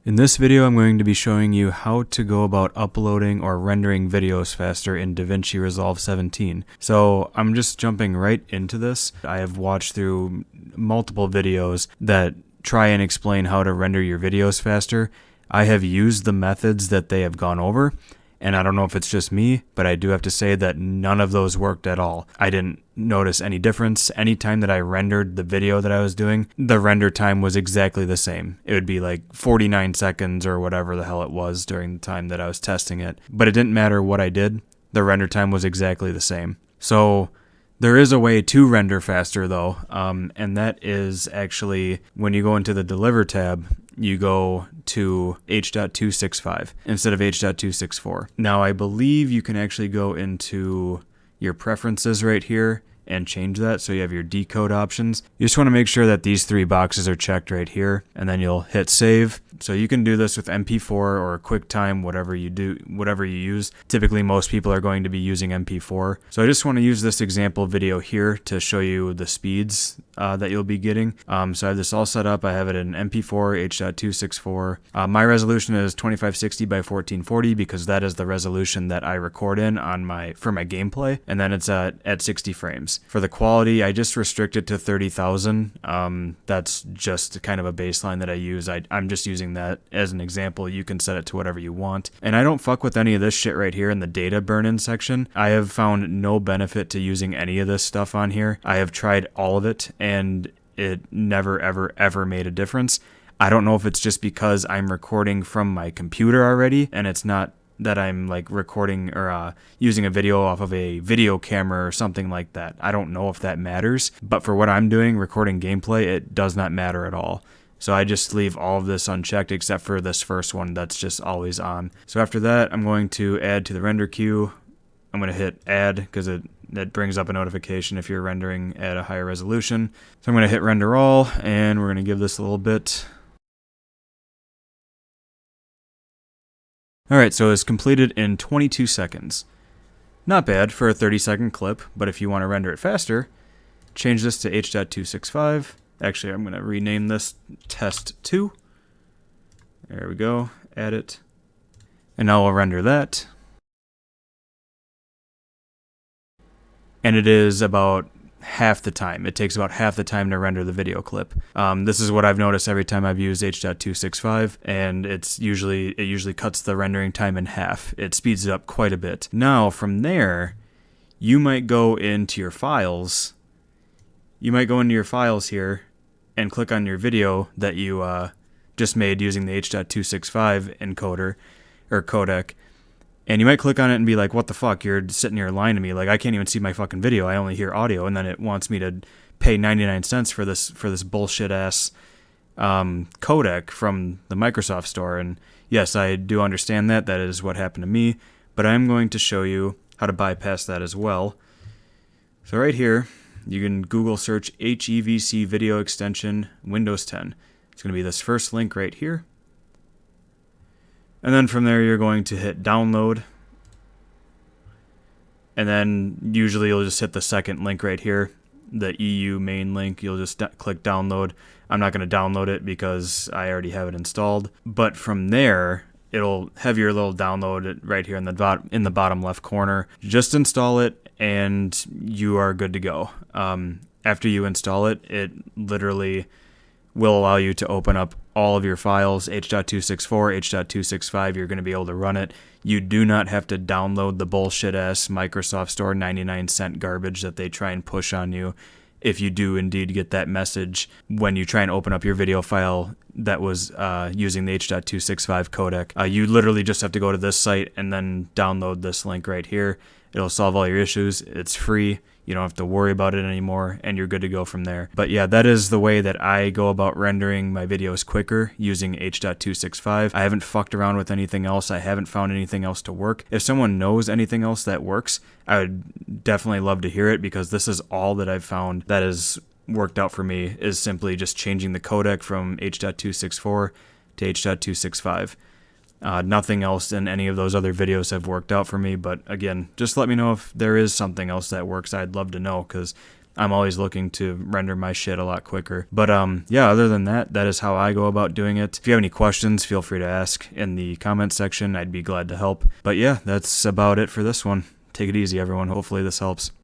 In this video, I'm going to be showing you how to go about uploading or rendering videos faster in Davinci Resolve 17. So I'm just jumping right into this. I have watched through multiple videos that try and explain how to render your videos faster. I have used the methods that they have gone over, and I don't know if it's just me, but I do have to say that none of those worked at all. I didn't notice any difference. Anytime that I rendered the video that I was doing, the render time was exactly the same. It would be like 49 seconds or whatever the hell it was during the time that I was testing it. But it didn't matter what I did. The render time was exactly the same. So there is a way to render faster though, and that is actually when you go into the Deliver tab, you go to H.265 instead of H.264. Now I believe you can actually go into your preferences right here and change that so you have your decode options. You just want to make sure that these three boxes are checked right here, and then you'll hit save. So you can do this with MP4 or QuickTime, whatever you use. Typically most people are going to be using MP4. So I just want to use this example video here to show you the speeds that you'll be getting. So I have this all set up. I have it in MP4, H.264. My resolution is 2560 by 1440 because that is the resolution that I record in for my gameplay, and then it's at 60 frames. For the quality, I just restrict it to 30,000. That's just kind of a baseline that I use. I'm just using that as an example. You can set it to whatever you want. And I don't fuck with any of this shit right here in the data burn-in section. I have found no benefit to using any of this stuff on here. I have tried all of it, and it never, ever, ever made a difference. I don't know if it's just because I'm recording from my computer already, and it's not that I'm like recording or using a video off of a video camera or something like that. I don't know if that matters, but for what I'm doing, recording gameplay, it does not matter at all. So I just leave all of this unchecked except for this first one that's just always on. So after that, I'm going to add to the render queue. I'm going to hit add because that brings up a notification if you're rendering at a higher resolution. So I'm going to hit render all, and we're going to give this a little bit. Alright, so it's completed in 22 seconds. Not bad for a 30-second clip, but if you want to render it faster, change this to H.265. Actually, I'm going to rename this test 2. There we go, add it. And now we'll render that. And it is about half the time. It takes about half the time to render the video clip. This is what I've noticed every time I've used H.265, and it usually cuts the rendering time in half. It speeds it up quite a bit. Now, from there, you might go into your files. You might go into your files here and click on your video that you just made using the H.265 encoder or codec. And you might click on it and be like, what the fuck, you're sitting here lying to me. Like, I can't even see my fucking video. I only hear audio. And then it wants me to pay 99 cents for this bullshit-ass codec from the Microsoft Store. And yes, I do understand that. That is what happened to me. But I'm going to show you how to bypass that as well. So right here, you can Google search HEVC Video Extension Windows 10. It's going to be this first link right here. And then from there, you're going to hit download. And then usually you'll just hit the second link right here, the EU main link. You'll just click download. I'm not going to download it because I already have it installed. But from there, it'll have your little download right here in the bottom left corner. Just install it and you are good to go. After you install it, it literally will allow you to open up all of your files, H.264, H.265, you're going to be able to run it. You do not have to download the bullshit-ass Microsoft Store 99-cent garbage that they try and push on you if you do indeed get that message when you try and open up your video file that was using the H.265 codec. You literally just have to go to this site and then download this link right here. It'll solve all your issues. It's free. You don't have to worry about it anymore, and you're good to go from there. But yeah, that is the way that I go about rendering my videos quicker using H.265. I haven't fucked around with anything else. I haven't found anything else to work. If someone knows anything else that works, I would definitely love to hear it, because this is all that I've found that has worked out for me, is simply just changing the codec from H.264 to H.265. Nothing else in any of those other videos have worked out for me, but again, just let me know if there is something else that works. I'd love to know, because I'm always looking to render my shit a lot quicker. But yeah, other than that, that is how I go about doing it. If you have any questions, feel free to ask in the comments section. I'd be glad to help. But yeah, that's about it for this one. Take it easy, everyone. Hopefully this helps.